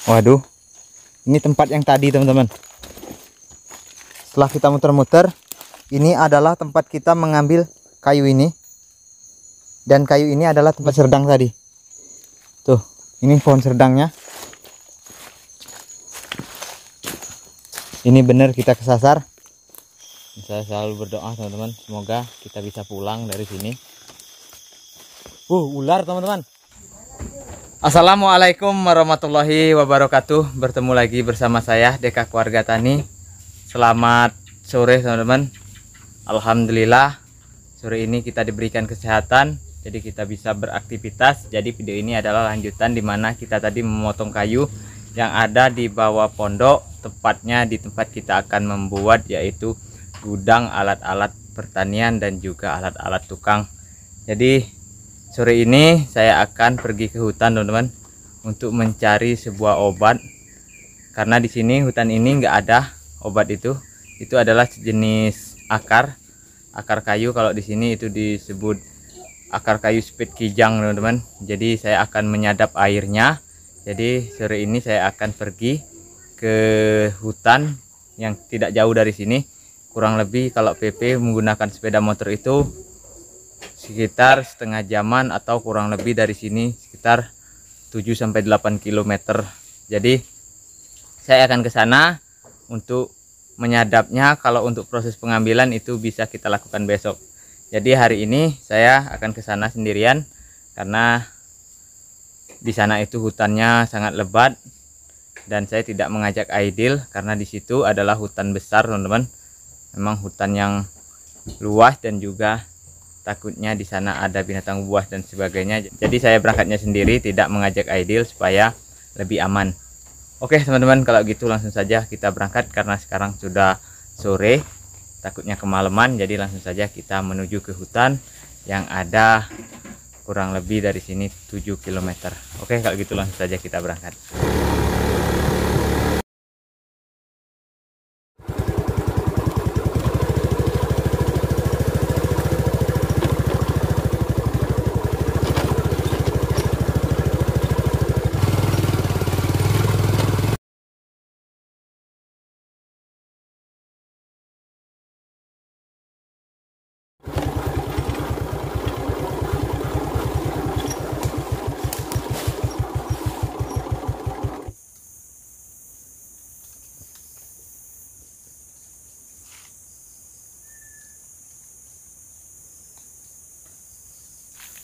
Waduh, ini tempat yang tadi teman-teman. Setelah kita muter-muter, ini adalah tempat kita mengambil kayu ini. Dan kayu ini adalah tempat serdang tadi. Tuh, ini pohon serdangnya. Ini benar kita kesasar. Saya selalu berdoa teman-teman, semoga kita bisa pulang dari sini. Ular teman-teman. Assalamualaikum warahmatullahi wabarakatuh. Bertemu lagi bersama saya Deka Keluarga Tani. Selamat sore teman-teman. Alhamdulillah sore ini kita diberikan kesehatan, jadi kita bisa beraktivitas. Jadi video ini adalah lanjutan dimana kita tadi memotong kayu yang ada di bawah pondok, tepatnya di tempat kita akan membuat yaitu gudang alat-alat pertanian dan juga alat-alat tukang. Jadi sore ini saya akan pergi ke hutan teman-teman untuk mencari sebuah obat, karena di sini hutan ini nggak ada obat itu adalah jenis akar kayu. Kalau di sini itu disebut akar kayu spit kijang teman-teman. Jadi saya akan menyadap airnya. Jadi sore ini saya akan pergi ke hutan yang tidak jauh dari sini, kurang lebih kalau PP menggunakan sepeda motor itu sekitar setengah jaman atau kurang lebih dari sini sekitar 7-8 km. Jadi saya akan ke sana untuk menyadapnya. Kalau untuk proses pengambilan itu bisa kita lakukan besok. Jadi hari ini saya akan ke sana sendirian karena di sana itu hutannya sangat lebat dan saya tidak mengajak Aidil karena di situ adalah hutan besar teman-teman. Memang hutan yang luas dan juga takutnya di sana ada binatang buas dan sebagainya. Jadi saya berangkatnya sendiri, tidak mengajak Aidil supaya lebih aman. Oke teman-teman, kalau gitu langsung saja kita berangkat karena sekarang sudah sore, takutnya kemalaman. Jadi langsung saja kita menuju ke hutan yang ada kurang lebih dari sini 7 km. Oke, kalau gitu langsung saja kita berangkat.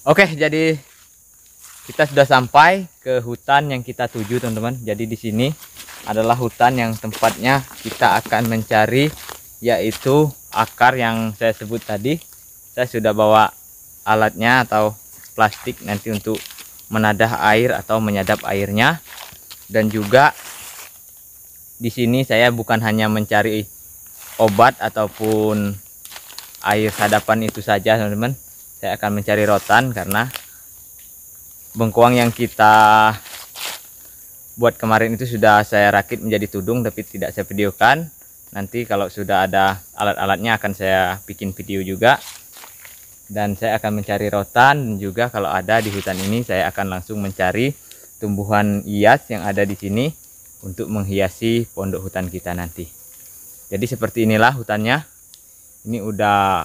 Oke, jadi kita sudah sampai ke hutan yang kita tuju teman-teman. Jadi di sini adalah hutan yang tempatnya kita akan mencari yaitu akar yang saya sebut tadi. Saya sudah bawa alatnya atau plastik nanti untuk menadah air atau menyadap airnya. Dan juga di sini saya bukan hanya mencari obat ataupun air sadapan itu saja teman-teman. Saya akan mencari rotan karena bengkoang yang kita buat kemarin itu sudah saya rakit menjadi tudung tapi tidak saya videokan. Nanti kalau sudah ada alat-alatnya akan saya bikin video juga. Dan saya akan mencari rotan, dan juga kalau ada di hutan ini saya akan langsung mencari tumbuhan hias yang ada di sini untuk menghiasi pondok hutan kita nanti. Jadi seperti inilah hutannya. Ini udah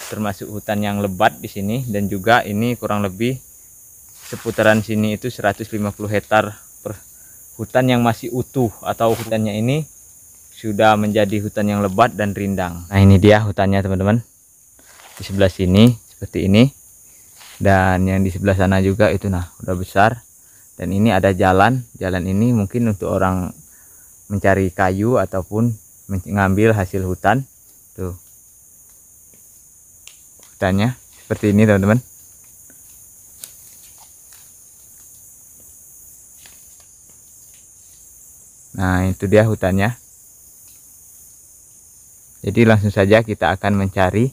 termasuk hutan yang lebat di sini, dan juga ini kurang lebih seputaran sini itu 150 hektar per hutan yang masih utuh, atau hutannya ini sudah menjadi hutan yang lebat dan rindang. Nah ini dia hutannya teman-teman, di sebelah sini seperti ini, dan yang di sebelah sana juga itu nah udah besar. Dan ini ada jalan ini mungkin untuk orang mencari kayu ataupun mengambil hasil hutan. Tuh hutannya seperti ini teman-teman. Nah itu dia hutannya. Jadi langsung saja kita akan mencari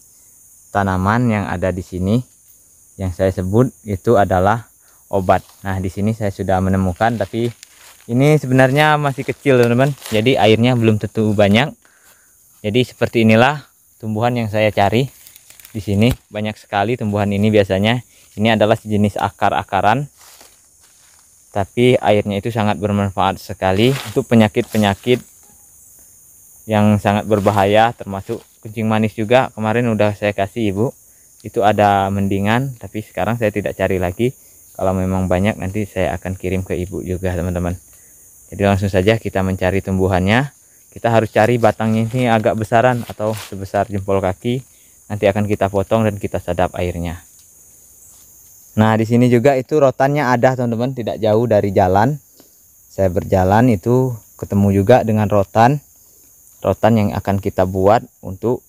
tanaman yang ada di sini yang saya sebut itu adalah obat. Nah di sini saya sudah menemukan, tapi ini sebenarnya masih kecil teman-teman, jadi airnya belum tentu banyak. Jadi seperti inilah tumbuhan yang saya cari. Di sini banyak sekali tumbuhan ini. Biasanya ini adalah sejenis akar-akaran tapi airnya itu sangat bermanfaat sekali untuk penyakit-penyakit yang sangat berbahaya, termasuk kencing manis juga. Kemarin udah saya kasih ibu, itu ada mendingan, tapi sekarang saya tidak cari lagi. Kalau memang banyak nanti saya akan kirim ke ibu juga teman-teman. Jadi langsung saja kita mencari tumbuhannya. Kita harus cari batangnya ini agak besaran atau sebesar jempol kaki. Nanti akan kita potong dan kita sadap airnya. Nah, di sini juga itu rotannya ada teman-teman, tidak jauh dari jalan. Saya berjalan itu ketemu juga dengan rotan yang akan kita buat untuk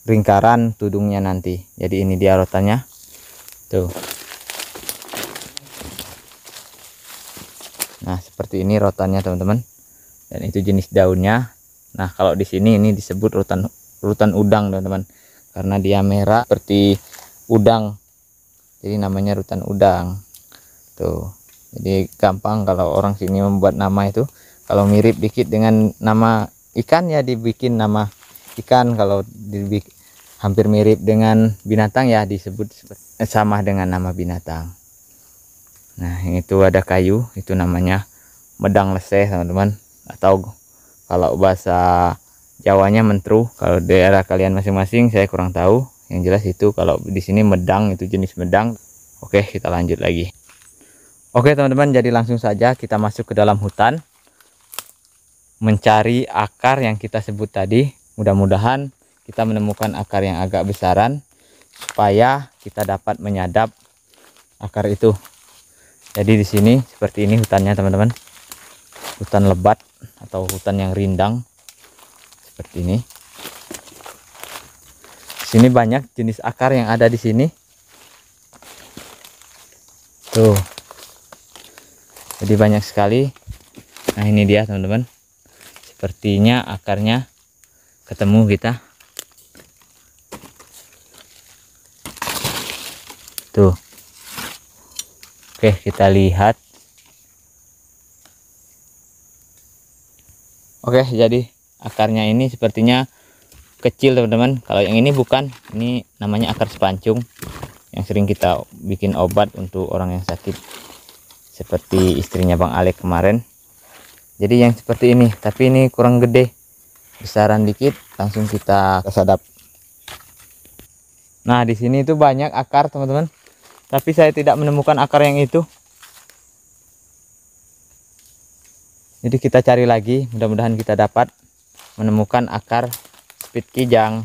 lingkaran tudungnya nanti. Jadi ini dia rotannya. Tuh. Nah, seperti ini rotannya teman-teman. Dan itu jenis daunnya. Nah, kalau di sini ini disebut rutan udang teman-teman. Karena dia merah seperti udang. Jadi namanya rutan udang. Tuh. Jadi gampang kalau orang sini membuat nama itu. Kalau mirip dikit dengan nama ikan ya dibikin nama ikan. Kalau hampir mirip dengan binatang ya disebut sama dengan nama binatang. Nah, yang itu ada kayu, itu namanya medang leseh teman-teman. Atau kalau bahasa Jawanya mentruh. Kalau daerah kalian masing-masing saya kurang tahu. Yang jelas itu kalau di sini medang, itu jenis medang. Oke, kita lanjut lagi. Oke teman-teman, jadi langsung saja kita masuk ke dalam hutan mencari akar yang kita sebut tadi. Mudah-mudahan kita menemukan akar yang agak besaran supaya kita dapat menyadap akar itu. Jadi di sini seperti ini hutannya teman-teman. Hutan lebat atau hutan yang rindang seperti ini. Sini banyak jenis akar yang ada di sini. Tuh. Jadi banyak sekali. Nah, ini dia teman-teman. Sepertinya akarnya ketemu kita. Tuh. Oke, kita lihat. Oke, jadi akarnya ini sepertinya kecil teman-teman. Kalau yang ini bukan, ini namanya akar sepancung yang sering kita bikin obat untuk orang yang sakit, seperti istrinya Bang Alek kemarin. Jadi yang seperti ini, tapi ini kurang gede, besaran dikit, langsung kita sadap. Nah, di sini itu banyak akar teman-teman, tapi saya tidak menemukan akar yang itu. Jadi kita cari lagi, mudah-mudahan kita dapat menemukan akar spit kijang.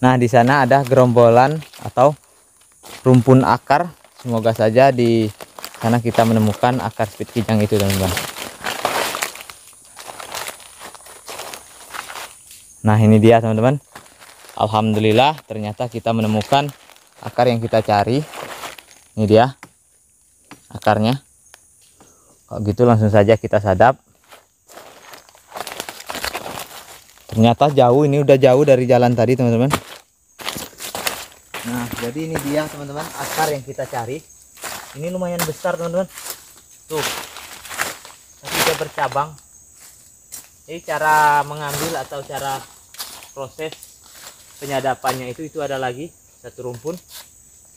Nah, di sana ada gerombolan atau rumpun akar. Semoga saja di sana kita menemukan akar spit kijang itu teman-teman. Nah, ini dia teman-teman. Alhamdulillah ternyata kita menemukan akar yang kita cari. Ini dia akarnya. Kalau gitu langsung saja kita sadap. Ternyata jauh, ini udah jauh dari jalan tadi teman-teman. Nah, jadi ini dia teman-teman akar yang kita cari. Ini lumayan besar teman-teman. Tuh. Tapi dia bercabang. Jadi cara mengambil atau cara proses penyadapannya itu ada lagi satu rumpun.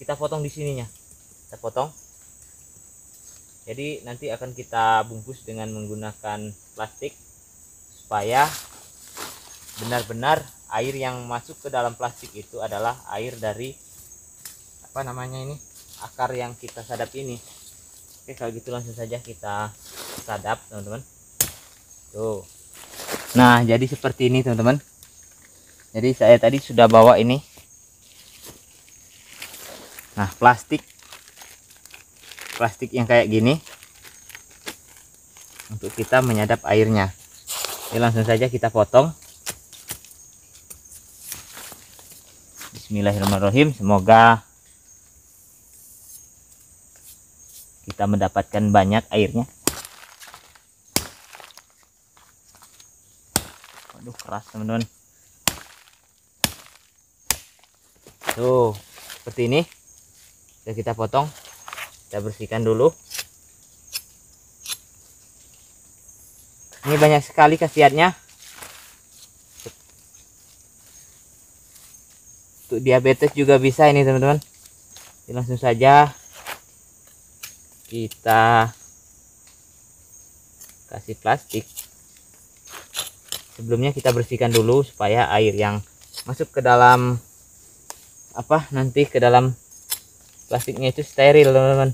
Kita potong di sininya. Kita potong. Jadi nanti akan kita bungkus dengan menggunakan plastik supaya benar-benar air yang masuk ke dalam plastik itu adalah air dari apa namanya ini, akar yang kita sadap ini. Oke, kalau gitu langsung saja kita sadap teman-teman. Tuh. Nah, jadi seperti ini teman-teman. Jadi saya tadi sudah bawa ini. Nah, plastik yang kayak gini untuk kita menyadap airnya. Jadi langsung saja kita potong. Bismillahirrahmanirrahim. Semoga kita mendapatkan banyak airnya. Waduh, keras teman-teman. Tuh, seperti ini. Sudah kita potong. Kita bersihkan dulu. Ini banyak sekali khasiatnya. Untuk diabetes juga bisa ini teman-teman. Langsung saja kita kasih plastik. Sebelumnya kita bersihkan dulu supaya air yang masuk ke dalam nanti ke dalam plastiknya itu steril, teman-teman.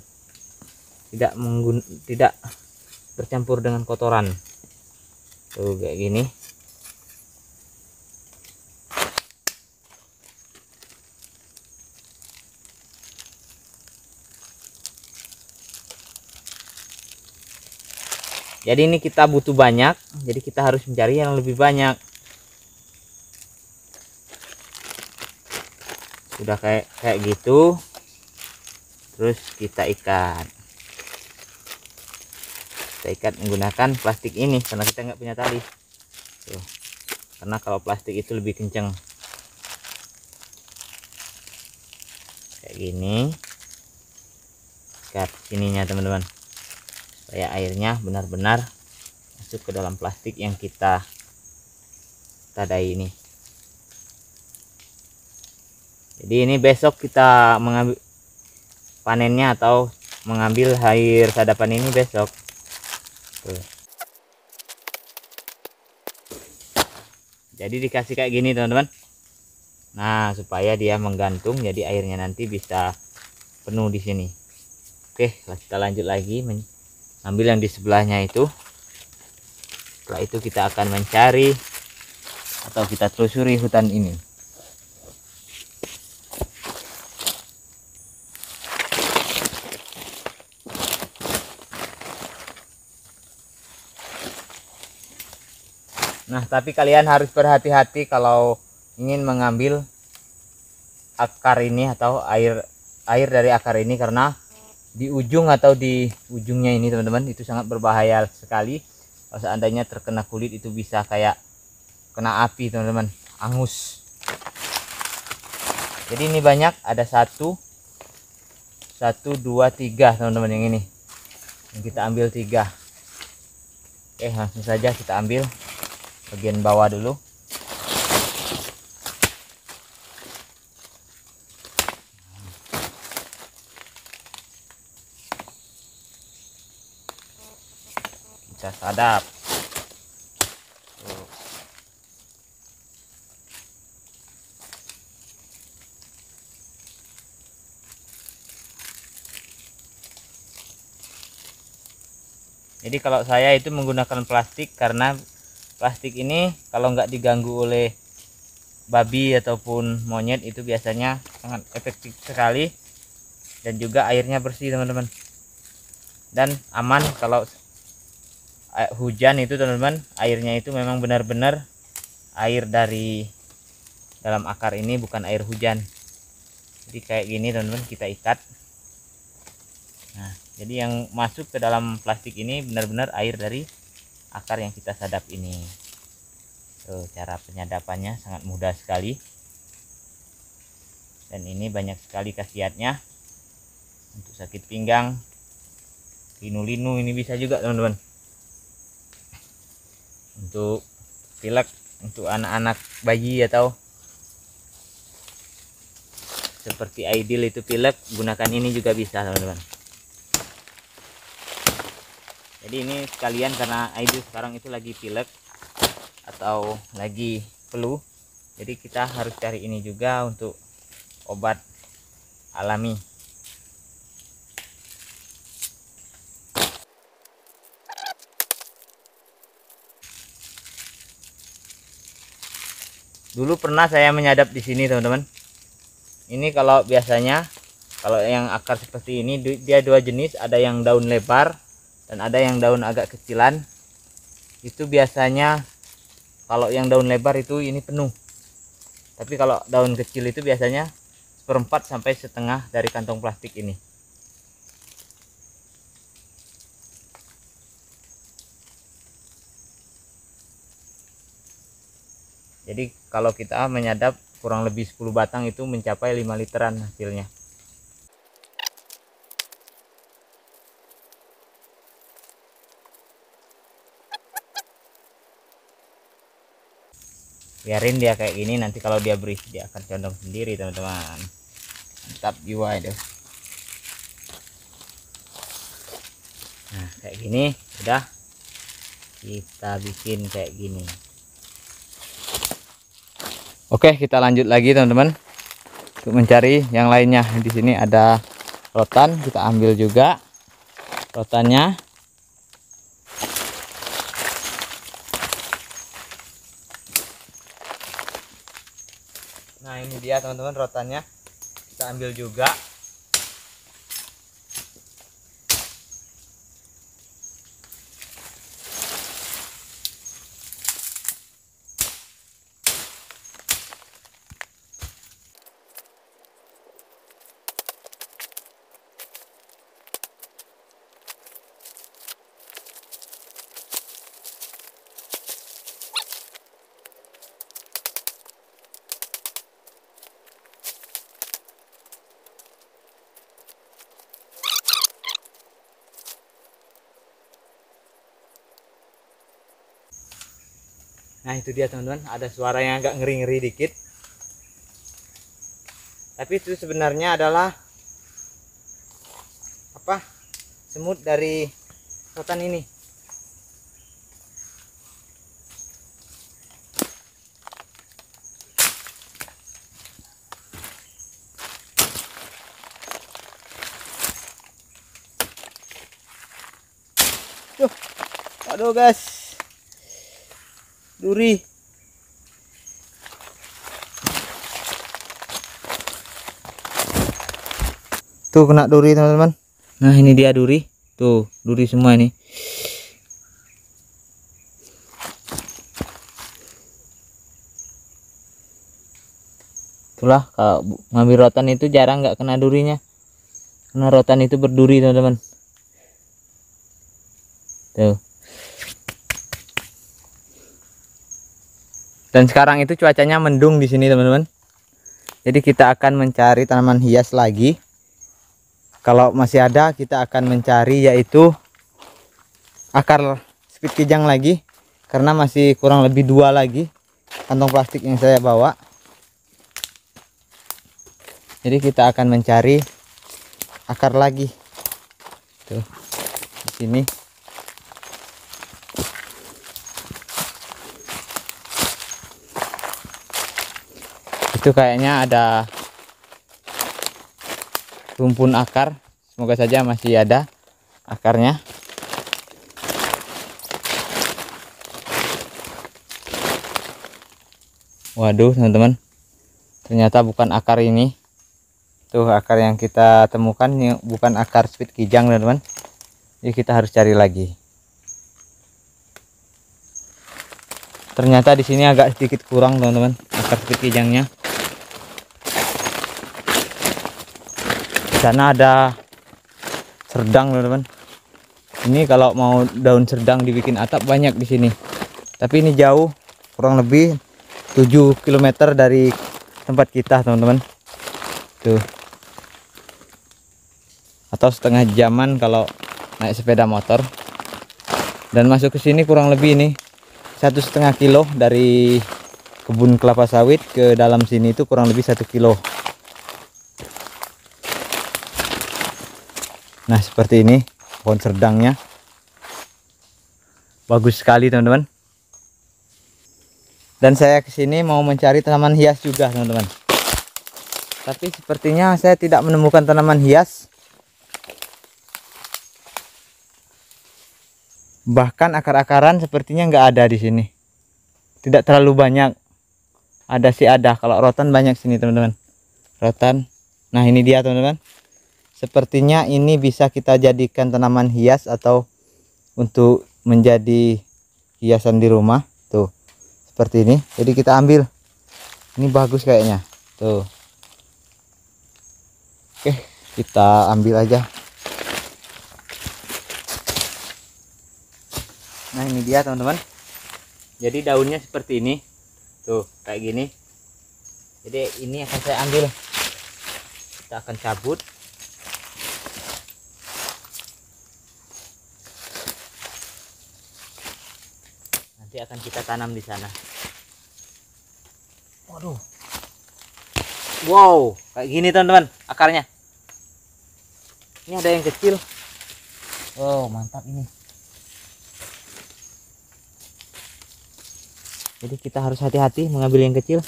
Tidak bercampur dengan kotoran. Tuh kayak gini. Jadi ini kita butuh banyak, jadi kita harus mencari yang lebih banyak. Sudah kayak gitu, terus kita ikat menggunakan plastik ini karena kita nggak punya tali. Tuh. Karena kalau plastik itu lebih kencang. Kayak gini. Ikat sininya, teman-teman, supaya airnya benar-benar masuk ke dalam plastik yang kita tadai ini. Jadi ini besok kita mengambil panennya atau mengambil air sadapan ini besok. Tuh. Jadi dikasih kayak gini, teman-teman. Nah, supaya dia menggantung, jadi airnya nanti bisa penuh di sini. Oke, kita lanjut lagi ambil yang di sebelahnya itu. Setelah itu kita akan mencari atau kita telusuri hutan ini. Nah, tapi kalian harus berhati-hati kalau ingin mengambil akar ini atau air dari akar ini, karena di ujung atau di ujungnya ini, teman-teman, itu sangat berbahaya sekali. Kalau seandainya terkena kulit itu bisa kayak kena api, teman-teman, angus. Jadi ini banyak, ada 1 2 3, teman-teman, yang ini yang kita ambil 3. Oke, langsung saja kita ambil bagian bawah dulu. Kita sadap. Jadi kalau saya itu menggunakan plastik karena plastik ini kalau nggak diganggu oleh babi ataupun monyet itu biasanya sangat efektif sekali, dan juga airnya bersih, teman-teman, dan aman. Kalau hujan itu, teman-teman, airnya itu memang benar-benar air dari dalam akar ini, bukan air hujan. Jadi kayak gini, teman-teman, kita ikat. Nah, jadi yang masuk ke dalam plastik ini benar-benar air dari akar yang kita sadap ini. Tuh, cara penyadapannya sangat mudah sekali, dan ini banyak sekali khasiatnya. Untuk sakit pinggang, linu-linu ini bisa juga, teman-teman. Untuk pilek, untuk anak-anak bayi atau seperti Aidil itu pilek, gunakan ini juga bisa, teman-teman. Jadi ini sekalian karena Aidil sekarang itu lagi pilek atau lagi flu, jadi kita harus cari ini juga untuk obat alami. Dulu pernah saya menyadap di sini, teman-teman. Ini kalau biasanya kalau yang akar seperti ini dia 2 jenis, ada yang daun lebar dan ada yang daun agak kecilan. Itu biasanya kalau yang daun lebar itu ini penuh, tapi kalau daun kecil itu biasanya 1/4 sampai setengah dari kantong plastik ini. Jadi kalau kita menyadap kurang lebih 10 batang itu mencapai 5 literan hasilnya. Biarin dia kayak gini, nanti kalau dia berisi dia akan condong sendiri, teman-teman. Mantap jiwa itu. kayak gini. Udah kita bikin kayak gini. Oke, kita lanjut lagi teman-teman untuk mencari yang lainnya. Di sini ada rotan, kita ambil juga rotannya. Nah, ini dia teman-teman rotannya, kita ambil juga. Nah, itu dia teman-teman, ada suara yang agak ngeri-ngeri dikit. Tapi itu sebenarnya adalah apa? Semut dari rotan ini. Aduh guys. Duri. Tuh kena duri teman-teman. Nah, ini dia duri. Tuh, duri semua ini. Itulah kalau ngambil rotan itu jarang nggak kena durinya. Karena rotan itu berduri teman-teman. Tuh. Dan sekarang itu cuacanya mendung di sini teman-teman. Jadi kita akan mencari tanaman hias lagi. Kalau masih ada kita akan mencari yaitu akar spit kijang lagi. Karena masih kurang lebih 2 lagi kantong plastik yang saya bawa. Jadi kita akan mencari akar lagi. Tuh, di sini. Itu kayaknya ada rumpun akar, semoga saja masih ada akarnya. Waduh teman-teman, ternyata bukan akar ini. Tuh akar yang kita temukan bukan akar spit kijang teman-teman. Jadi kita harus cari lagi. Ternyata di sini agak sedikit kurang teman-teman akar spit kijangnya. Di sana ada serdang teman-teman. Ini kalau mau daun serdang dibikin atap banyak di sini. Tapi ini jauh, kurang lebih 7 km dari tempat kita teman-teman. Tuh. Atau setengah jaman kalau naik sepeda motor. Dan masuk ke sini kurang lebih ini 1,5 kilo dari kebun kelapa sawit ke dalam sini itu kurang lebih 1 kilo. Nah, seperti ini pohon serdangnya. Bagus sekali teman-teman. Dan saya kesini mau mencari tanaman hias juga teman-teman. Tapi sepertinya saya tidak menemukan tanaman hias. Bahkan akar-akaran sepertinya nggak ada di sini. Tidak terlalu banyak. Ada sih ada. Kalau rotan banyak sini teman-teman. Rotan. Nah, ini dia teman-teman. Sepertinya ini bisa kita jadikan tanaman hias atau untuk menjadi hiasan di rumah. Tuh, seperti ini. Jadi kita ambil. Ini bagus kayaknya. Tuh. Oke, kita ambil aja. Nah, ini dia teman-teman. Jadi daunnya seperti ini. Tuh, kayak gini. Jadi ini akan saya ambil. Kita akan cabut. Nanti akan kita tanam di sana. Waduh. Wow, kayak gini teman-teman akarnya. Ini ada yang kecil. Wow, mantap ini. Jadi kita harus hati-hati mengambil yang kecil.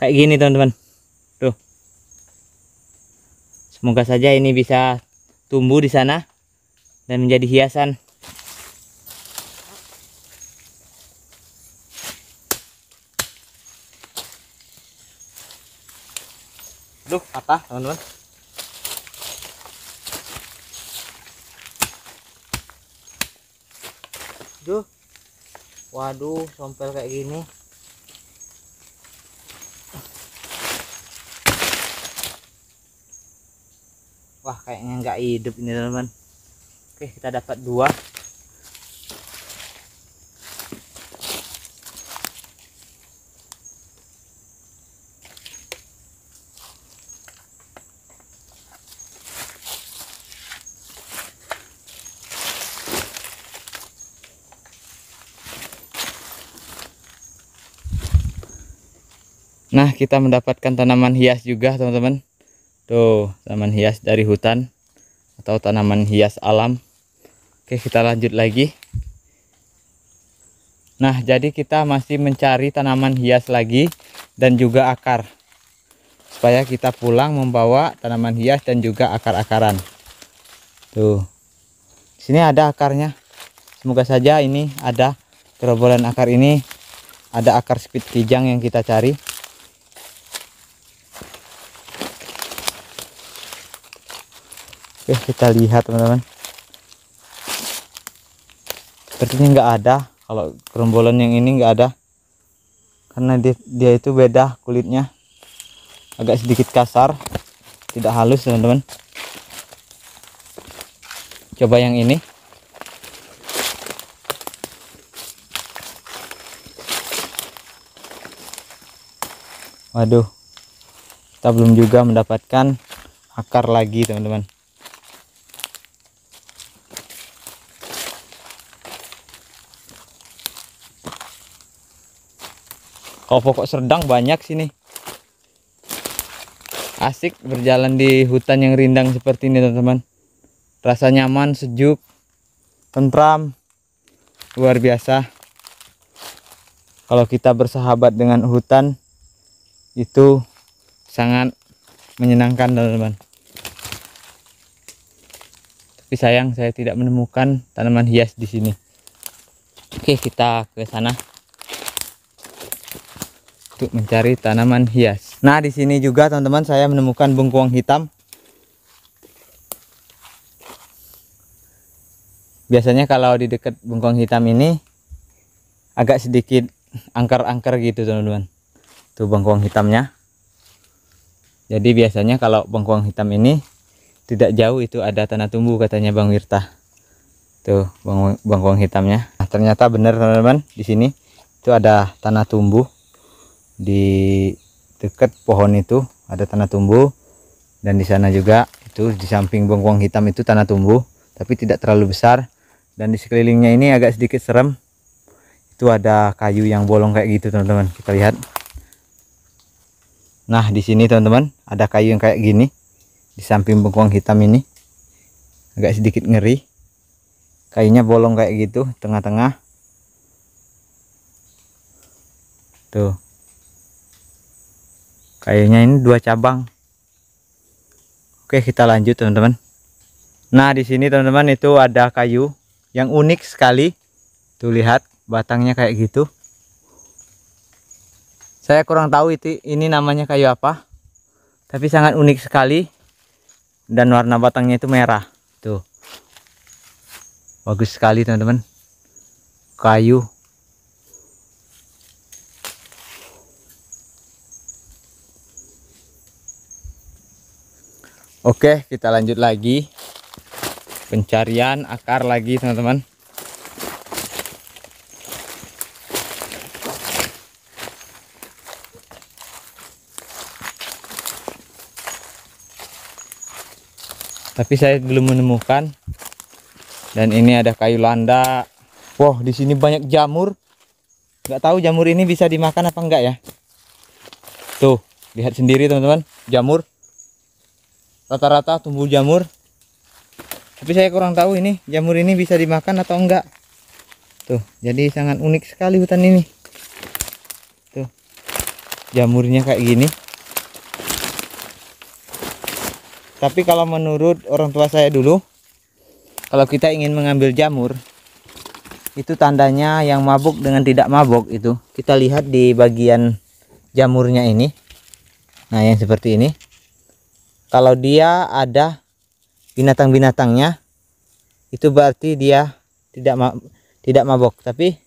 Kayak gini teman-teman. Tuh. Semoga saja ini bisa tumbuh di sana dan menjadi hiasan. Duh, patah teman-teman. Duh. Waduh, sompel kayak gini. Wah, kayaknya nggak hidup ini teman-teman. Oke, kita dapat 2. Nah, kita mendapatkan tanaman hias juga teman-teman. Tuh, tanaman hias dari hutan atau tanaman hias alam. Oke, kita lanjut lagi. Nah, jadi kita masih mencari tanaman hias lagi dan juga akar. Supaya kita pulang membawa tanaman hias dan juga akar-akaran. Tuh. Di sini ada akarnya. Semoga saja ini ada gerombolan akar ini. Ada akar spit kijang yang kita cari. Oke, kita lihat teman-teman. Sepertinya nggak ada. Kalau gerombolan yang ini nggak ada, karena dia itu beda kulitnya, agak sedikit kasar, tidak halus teman-teman. Coba yang ini. Waduh, kita belum juga mendapatkan akar lagi teman-teman. Kalau pokok serdang banyak sini. Asik berjalan di hutan yang rindang seperti ini teman-teman. Rasa nyaman, sejuk, tentram, luar biasa. Kalau kita bersahabat dengan hutan, itu sangat menyenangkan teman-teman. Tapi sayang saya tidak menemukan tanaman hias di sini. Oke, kita ke sana untuk mencari tanaman hias. Nah, di sini juga teman-teman saya menemukan bengkuang hitam. Biasanya kalau di dekat bengkuang hitam ini agak sedikit angker-angker gitu teman-teman. Tuh bengkuang hitamnya. Jadi biasanya kalau bengkuang hitam ini tidak jauh itu ada tanah tumbuh katanya Bang Wirta. Tuh bengkuang hitamnya. Nah, ternyata benar teman-teman, di sini itu ada tanah tumbuh. Di dekat pohon itu ada tanah tumbuh, dan di sana juga itu di samping bengkuang hitam itu tanah tumbuh, tapi tidak terlalu besar, dan di sekelilingnya ini agak sedikit serem. Itu ada kayu yang bolong kayak gitu teman-teman, kita lihat. Nah, di sini teman-teman ada kayu yang kayak gini di samping bengkuang hitam ini, agak sedikit ngeri. Kayunya bolong kayak gitu tengah-tengah. Tuh. Kayunya ini 2 cabang. Oke, kita lanjut teman-teman. Nah, di sini teman-teman itu ada kayu yang unik sekali. Tuh lihat batangnya kayak gitu. Saya kurang tahu ini namanya kayu apa. Tapi sangat unik sekali. Dan warna batangnya itu merah. Tuh. Bagus sekali teman-teman. Kayu. Oke, kita lanjut lagi pencarian akar lagi teman-teman. Tapi saya belum menemukan. Dan ini ada kayu landa. Wah, di sini banyak jamur. Nggak tahu jamur ini bisa dimakan apa enggak ya. Tuh, lihat sendiri teman-teman, jamur. Rata-rata tumbuh jamur. Tapi saya kurang tahu ini jamur ini bisa dimakan atau enggak. Tuh, jadi sangat unik sekali hutan ini. Tuh, jamurnya kayak gini. Tapi kalau menurut orang tua saya dulu, kalau kita ingin mengambil jamur, itu tandanya yang mabuk dengan tidak mabuk itu kita lihat di bagian jamurnya ini. Nah, yang seperti ini. Kalau dia ada binatang-binatangnya, itu berarti dia tidak mabuk. Tapi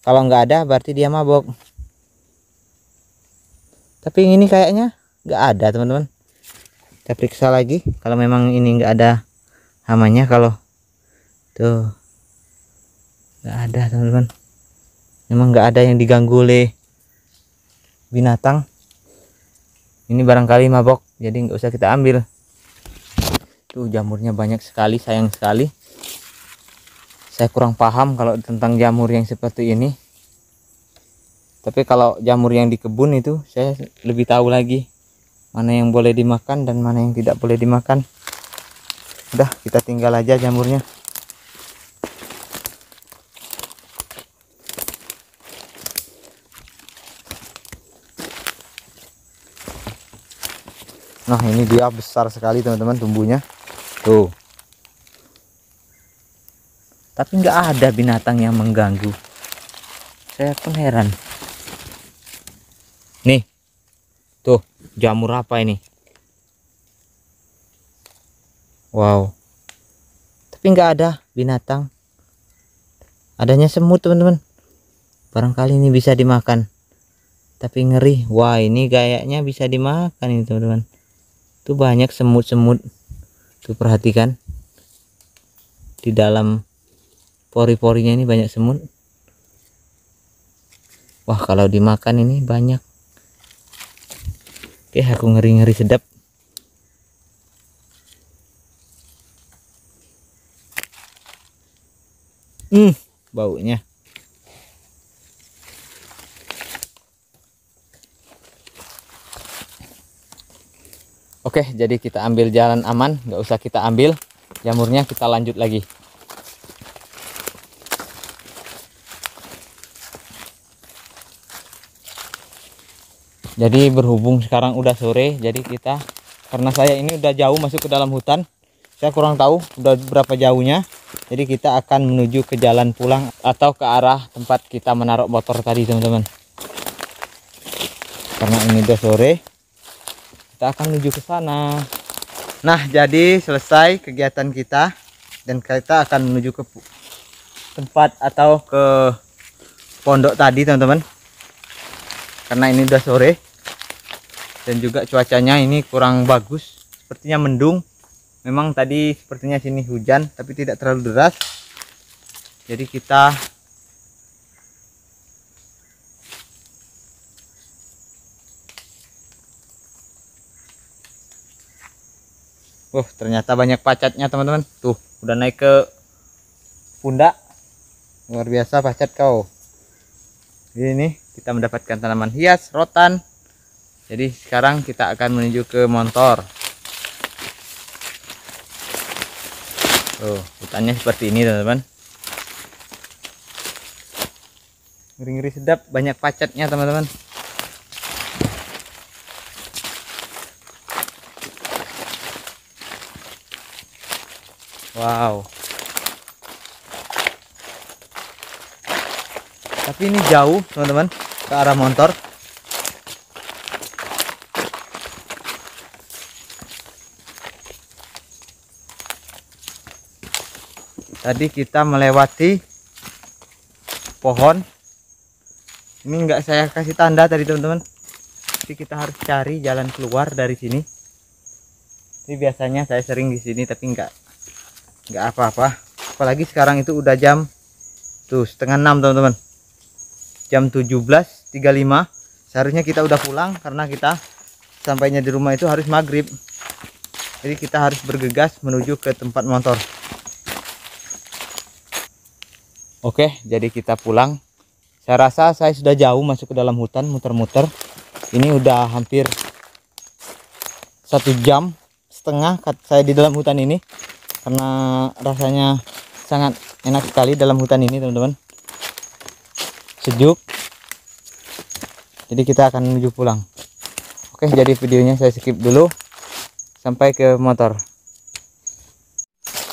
kalau nggak ada berarti dia mabuk. Tapi ini kayaknya nggak ada, teman-teman. Kita periksa lagi kalau memang ini nggak ada hamanya. Kalau tuh nggak ada, teman-teman, memang nggak ada yang diganggu oleh binatang. Ini barangkali mabok, jadi nggak usah kita ambil. Tuh, jamurnya banyak sekali, sayang sekali. Saya kurang paham kalau tentang jamur yang seperti ini. Tapi kalau jamur yang di kebun itu saya lebih tahu lagi mana yang boleh dimakan dan mana yang tidak boleh dimakan. Udah, kita tinggal aja jamurnya. Nah, ini dia besar sekali, teman-teman, tumbuhnya. Tuh. Tapi nggak ada binatang yang mengganggu. Saya pun heran. Nih. Tuh, jamur apa ini? Wow. Tapi nggak ada binatang. Adanya semut, teman-teman. Barangkali ini bisa dimakan. Tapi ngeri. Wah, ini kayaknya bisa dimakan ini, teman-teman. Tuh banyak semut-semut. Tuh, perhatikan. Di dalam pori-porinya ini banyak semut. Wah, kalau dimakan ini banyak. Oke, aku ngeri-ngeri sedap. Baunya. Oke, jadi kita ambil jalan aman, nggak usah kita ambil jamurnya, kita lanjut lagi. Jadi berhubung sekarang udah sore, jadi kita, karena saya ini udah jauh masuk ke dalam hutan, saya kurang tahu udah berapa jauhnya. Jadi kita akan menuju ke jalan pulang atau ke arah tempat kita menaruh motor tadi, teman-teman. Karena ini udah sore, kita akan menuju ke sana. Nah, jadi selesai kegiatan kita dan kita akan menuju ke tempat atau ke pondok tadi, teman-teman. Karena ini udah sore dan juga cuacanya ini kurang bagus, sepertinya mendung. Memang tadi sepertinya sini hujan tapi tidak terlalu deras. Jadi kita ternyata banyak pacatnya, teman-teman. Tuh, udah naik ke pundak. Luar biasa pacat kau. Ini kita mendapatkan tanaman hias, rotan. Jadi sekarang kita akan menuju ke motor. Tuh, hutannya seperti ini, teman-teman. Ngeri-ngeri sedap, banyak pacatnya, teman-teman. Wow. Tapi ini jauh, teman-teman, ke arah motor. Tadi kita melewati pohon. Ini enggak saya kasih tanda tadi, teman-teman. Jadi kita harus cari jalan keluar dari sini. Ini biasanya saya sering di sini tapi enggak apa-apa. Apalagi sekarang itu udah jam tuh 5:30, teman-teman. Jam 17.35. Seharusnya kita udah pulang karena kita sampainya di rumah itu harus maghrib. Jadi kita harus bergegas menuju ke tempat motor. Oke, jadi kita pulang. Saya rasa saya sudah jauh masuk ke dalam hutan, muter-muter. Ini udah hampir 1,5 jam saya di dalam hutan ini. karena rasanya sangat enak sekali dalam hutan ini teman-teman, sejuk. Jadi kita akan menuju pulang. Oke, jadi videonya saya skip dulu sampai ke motor.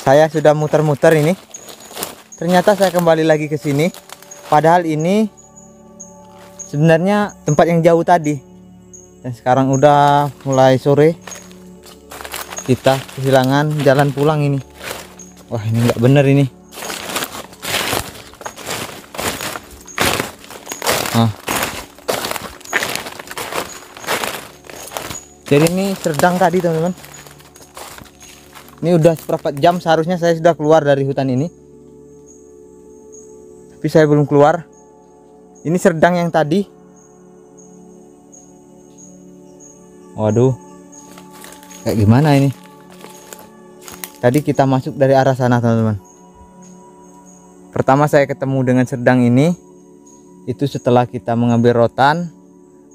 Saya sudah muter-muter ini. Ternyata saya kembali lagi ke sini. Padahal ini sebenarnya tempat yang jauh tadi. Dan sekarang udah mulai sore. Kita kehilangan jalan pulang ini. Wah, ini nggak bener ini. Jadi ini Serdang tadi teman-teman. Ini udah seperempat jam seharusnya saya sudah keluar dari hutan ini, tapi saya belum keluar. Ini Serdang yang tadi. Waduh, kayak gimana ini? Tadi kita masuk dari arah sana teman-teman. Pertama saya ketemu dengan Serdang ini itu setelah kita mengambil rotan,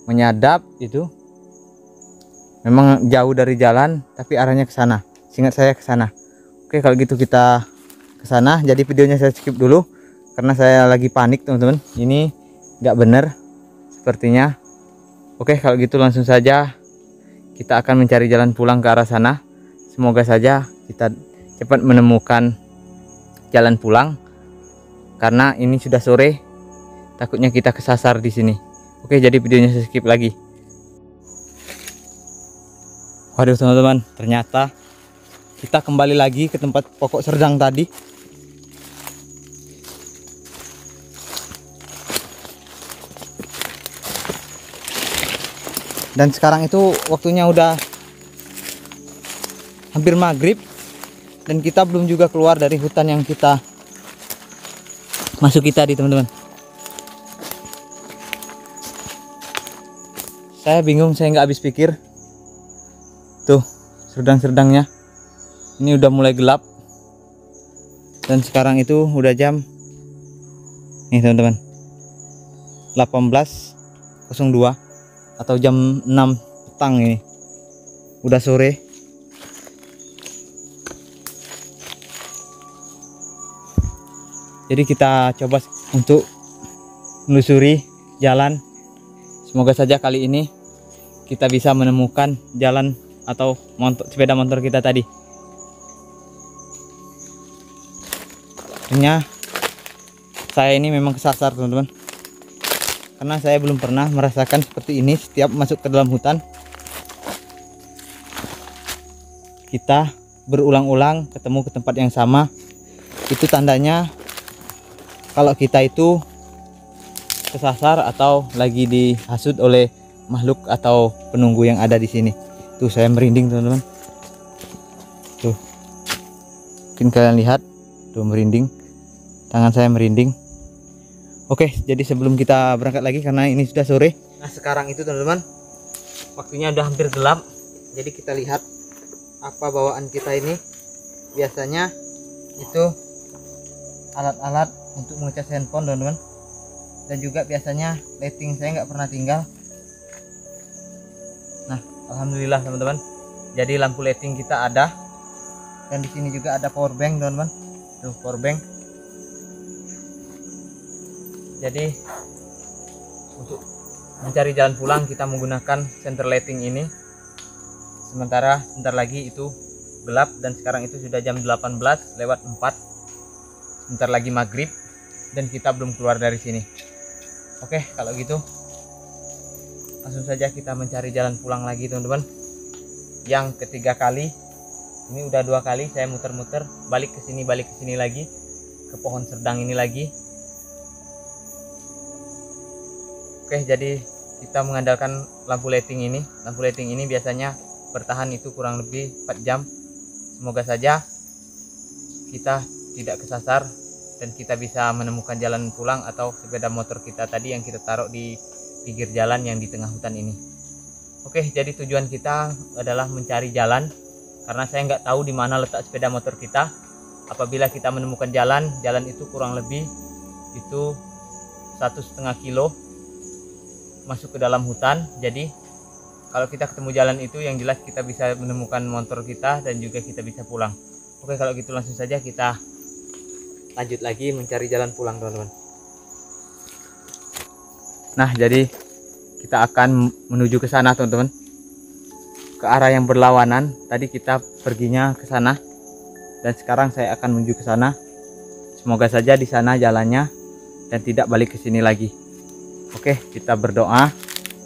menyadap itu. Memang jauh dari jalan, tapi arahnya ke sana. Seingat saya ke sana. Oke, kalau gitu kita ke sana. Jadi videonya saya skip dulu karena saya lagi panik teman-teman. Ini nggak bener sepertinya. Oke, kalau gitu langsung saja kita akan mencari jalan pulang ke arah sana. Semoga saja kita cepat menemukan jalan pulang karena ini sudah sore. Takutnya kita kesasar di sini. Oke, jadi videonya saya skip lagi. Waduh teman-teman, ternyata kita kembali lagi ke tempat pokok Serdang tadi. Dan sekarang itu waktunya udah hampir maghrib. Dan kita belum juga keluar dari hutan yang kita masuki tadi teman-teman. Saya bingung, saya nggak habis pikir. Tuh Serdang-serdangnya ini udah mulai gelap. Dan sekarang itu udah jam nih teman-teman 18.02 atau jam 6 petang ini. Udah sore. Jadi kita coba untuk menelusuri jalan. Semoga saja kali ini kita bisa menemukan jalan atau sepeda motor kita tadi. Akhirnya saya ini memang kesasar teman-teman, karena saya belum pernah merasakan seperti ini. Setiap masuk ke dalam hutan kita berulang-ulang ketemu ke tempat yang sama. Itu tandanya kalau kita itu kesasar atau lagi dihasut oleh makhluk atau penunggu yang ada di sini. Tuh saya merinding teman-teman. Tuh mungkin kalian lihat, tuh merinding, tangan saya merinding. Oke, jadi sebelum kita berangkat lagi karena ini sudah sore. Nah sekarang itu teman-teman waktunya udah hampir gelap. Jadi kita lihat apa bawaan kita ini. Biasanya itu alat-alat untuk mengecas handphone teman-teman. Dan juga biasanya lighting saya nggak pernah tinggal. Nah alhamdulillah teman-teman, jadi lampu lighting kita ada. Dan di sini juga ada power bank teman-teman. Tuh power bank. Jadi untuk mencari jalan pulang kita menggunakan center lighting ini. Sementara sebentar lagi itu gelap dan sekarang itu sudah jam 18.04. Sebentar lagi maghrib dan kita belum keluar dari sini. Oke, kalau gitu langsung saja kita mencari jalan pulang lagi teman-teman. Yang ketiga kali. Ini udah 2 kali saya muter-muter, balik ke sini lagi ke pohon Serdang ini lagi. Oke, jadi kita mengandalkan lampu lighting ini. Lampu lighting ini biasanya bertahan itu kurang lebih 4 jam. Semoga saja kita tidak kesasar dan kita bisa menemukan jalan pulang atau sepeda motor kita tadi yang kita taruh di pinggir jalan yang di tengah hutan ini. Oke, jadi tujuan kita adalah mencari jalan karena saya nggak tahu di mana letak sepeda motor kita. Apabila kita menemukan jalan itu kurang lebih itu 1,5 kilo masuk ke dalam hutan. Jadi kalau kita ketemu jalan itu yang jelas kita bisa menemukan motor kita dan juga kita bisa pulang. Oke, kalau gitu langsung saja kita lanjut lagi mencari jalan pulang, teman-teman. Nah, jadi kita akan menuju ke sana, teman-teman, ke arah yang berlawanan. Tadi kita perginya ke sana dan sekarang saya akan menuju ke sana. Semoga saja di sana jalannya dan tidak balik ke sini lagi. Oke, kita berdoa.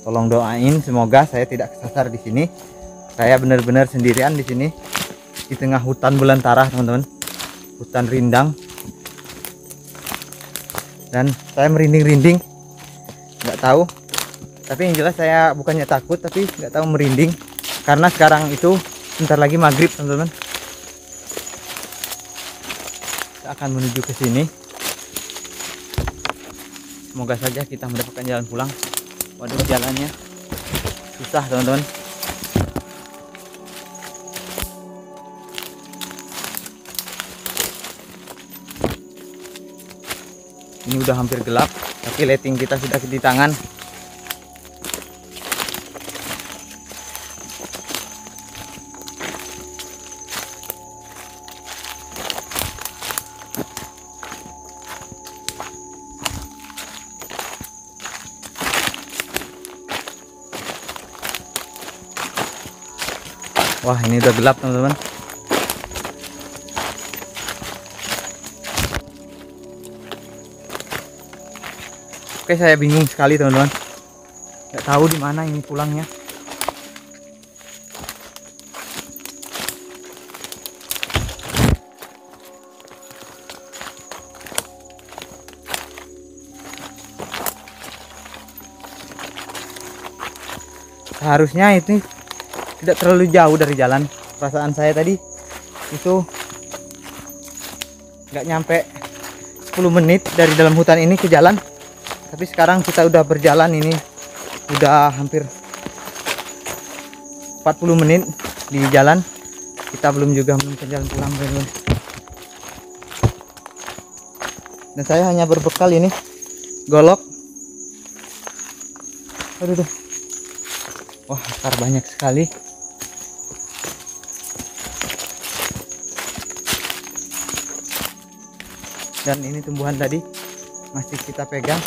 Tolong doain semoga saya tidak kesasar di sini. Saya benar-benar sendirian di sini di tengah hutan belantara, teman-teman. Hutan rindang. Dan saya merinding-rinding. Nggak tahu. Tapi yang jelas saya bukannya takut, tapi nggak tahu merinding karena sekarang itu bentar lagi maghrib, teman-teman. Kita akan menuju ke sini. Semoga saja kita mendapatkan jalan pulang. Waduh, jalannya susah, teman-teman. Ini udah hampir gelap, tapi lighting kita sudah di tangan. Wah, ini udah gelap, teman-teman. Oke, saya bingung sekali, teman-teman. Nggak tahu di mana ini pulangnya. Seharusnya itu tidak terlalu jauh dari jalan. Perasaan saya tadi itu nggak nyampe 10 menit dari dalam hutan ini ke jalan. Tapi sekarang kita udah berjalan ini udah hampir 40 menit di jalan. Kita belum juga menemukan jalan pulang, teman-teman. Dan saya hanya berbekal ini golok. Aduh, wah, akar banyak sekali. Dan ini tumbuhan tadi masih kita pegang.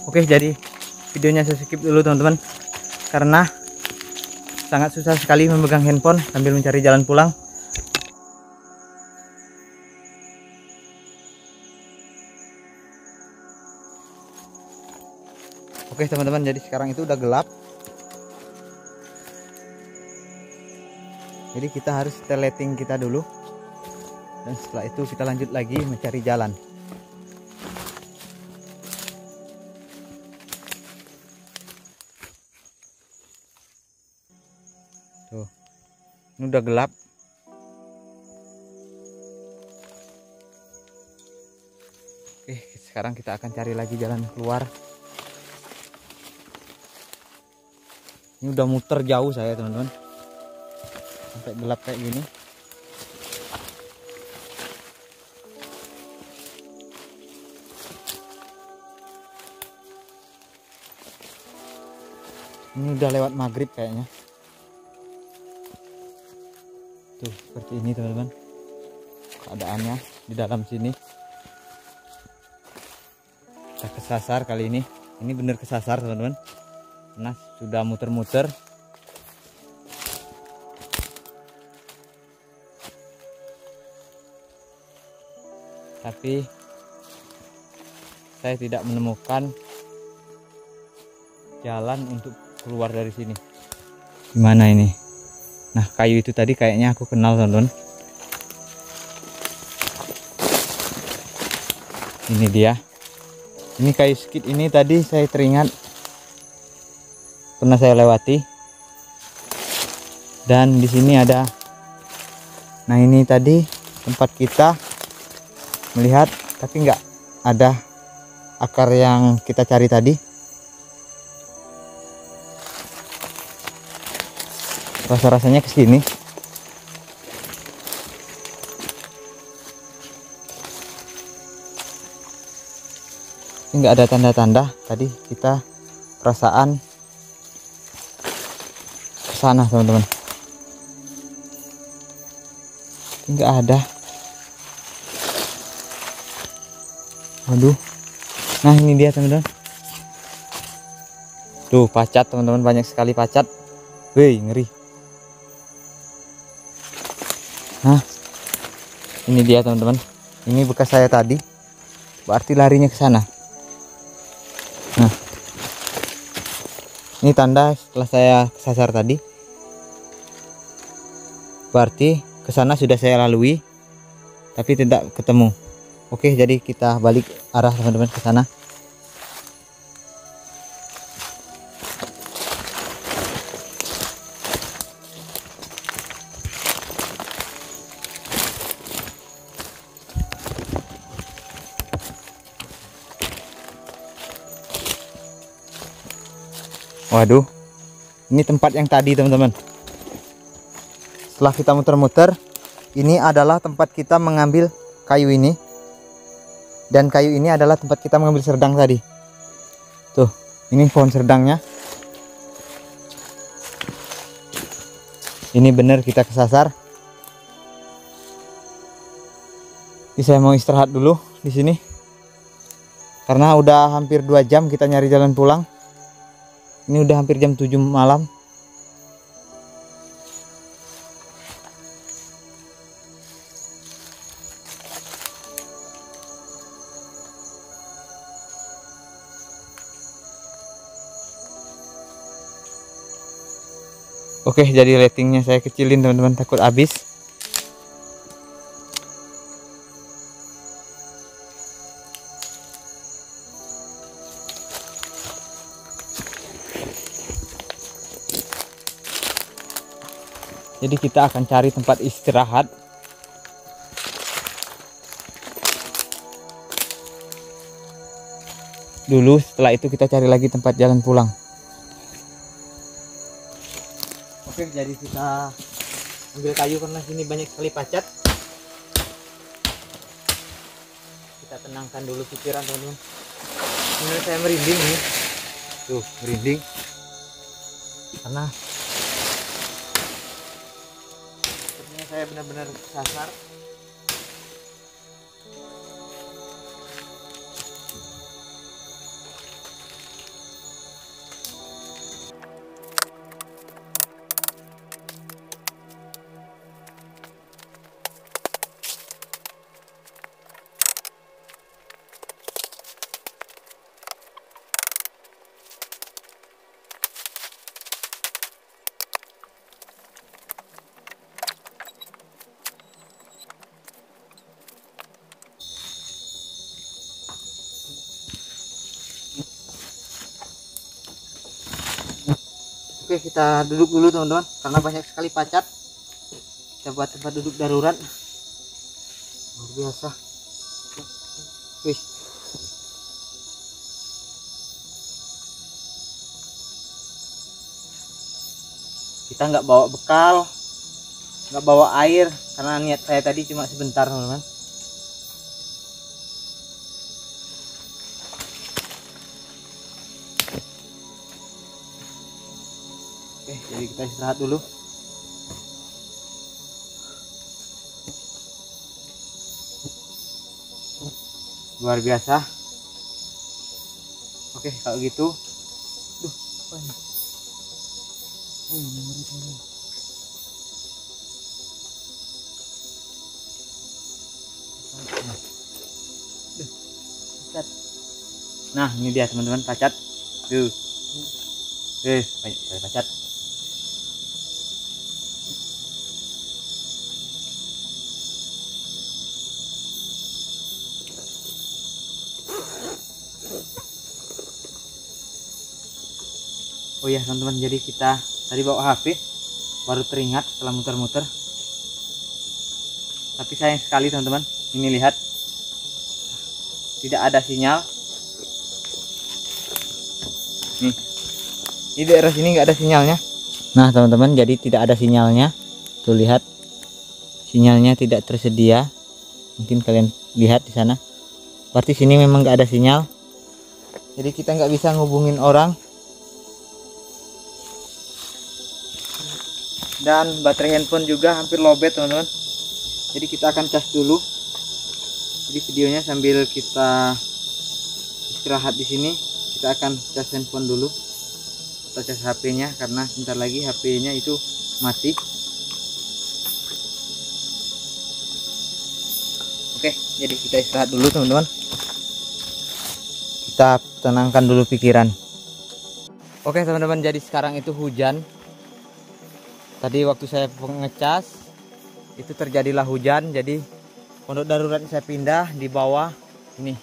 Oke, jadi videonya saya skip dulu, teman-teman, karena sangat susah sekali memegang handphone sambil mencari jalan pulang. Oke, teman-teman, jadi sekarang itu udah gelap. Jadi kita harus teleting kita dulu. Dan setelah itu kita lanjut lagi mencari jalan. Tuh, ini udah gelap. Oke, sekarang kita akan cari lagi jalan keluar. Ini udah muter jauh saya, teman-teman, sampai gelap kayak gini. Ini udah lewat maghrib kayaknya. Tuh, seperti ini, teman-teman, keadaannya di dalam sini. Kita kesasar kali ini. Ini bener kesasar, teman-teman. Nah, sudah muter-muter. Tapi saya tidak menemukan jalan untuk keluar dari sini. Gimana ini? Nah, kayu itu tadi kayaknya aku kenal, teman-teman. Ini dia. Ini kayu skit ini tadi saya teringat pernah saya lewati. Dan di sini ada. Nah, ini tadi tempat kita melihat, tapi nggak ada akar yang kita cari tadi. Rasa-rasanya ke sini. Nggak ada tanda-tanda. Tadi kita perasaan ke sana teman-teman, nggak ada. Waduh, nah ini dia teman-teman. Tuh pacat teman-teman, banyak sekali pacat. Wih, ngeri. Nah ini dia teman-teman, ini bekas saya tadi, berarti larinya ke sana. Nah ini tanda setelah saya kesasar tadi, berarti ke sana sudah saya lalui tapi tidak ketemu. Oke, jadi kita balik arah teman-teman ke sana. Waduh, ini tempat yang tadi teman-teman. Setelah kita muter-muter, ini adalah tempat kita mengambil kayu ini. Dan kayu ini adalah tempat kita mengambil serdang tadi. Tuh, ini pohon serdangnya. Ini benar kita kesasar. Jadi saya mau istirahat dulu di sini. Karena udah hampir 2 jam kita nyari jalan pulang. Ini udah hampir jam 7 malam. Oke, jadi ratingnya saya kecilin teman-teman, takut habis. Jadi kita akan cari tempat istirahat. Dulu, setelah itu kita cari lagi tempat jalan pulang. Oke, jadi kita ambil kayu karena sini banyak sekali pacat. Kita tenangkan dulu pikiran teman-teman. Ini saya merinding nih. Tuh, merinding. Karena sepertinya saya benar-benar kesasar. Oke, kita duduk dulu teman-teman, karena banyak sekali pacat. Kita buat tempat duduk darurat. Luar biasa. Wih. Kita nggak bawa bekal, nggak bawa air, karena niat saya tadi cuma sebentar teman-teman. Oke, jadi kita istirahat dulu. Luar biasa. Oke, kalau gitu. Duh, apa ini? Oh, ini murid-murid. Nah, ini dia teman-teman, pacat. Tuh. Banyak sekali pacat. Oh ya teman-teman, jadi kita tadi bawa HP, baru teringat setelah muter-muter. Tapi sayang sekali teman-teman, ini lihat, tidak ada sinyal. Nih, di daerah sini nggak ada sinyalnya. Nah teman-teman, jadi tidak ada sinyalnya. Tuh lihat, sinyalnya tidak tersedia. Mungkin kalian lihat di sana. Berarti sini memang nggak ada sinyal. jadi kita nggak bisa ngubungin orang. Dan baterai handphone juga hampir lowbat teman-teman, jadi kita akan cas dulu. Jadi videonya sambil kita istirahat di sini, kita akan cas handphone dulu atau cas HP-nya, karena sebentar lagi HP-nya itu mati. Oke, jadi kita istirahat dulu teman-teman. Kita tenangkan dulu pikiran. Oke teman-teman, jadi sekarang itu hujan. Tadi waktu saya ngecas itu terjadilah hujan, jadi pondok darurat saya pindah di bawah ini.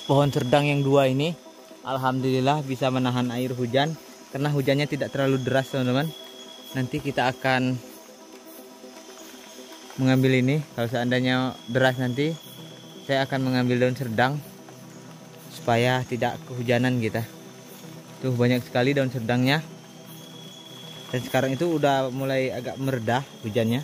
Pohon serdang yang 2 ini alhamdulillah bisa menahan air hujan karena hujannya tidak terlalu deras teman-teman. Nanti kita akan mengambil ini. Kalau seandainya deras nanti saya akan mengambil daun serdang supaya tidak kehujanan kita. Tuh banyak sekali daun serdangnya. Dan sekarang itu udah mulai agak meredah hujannya.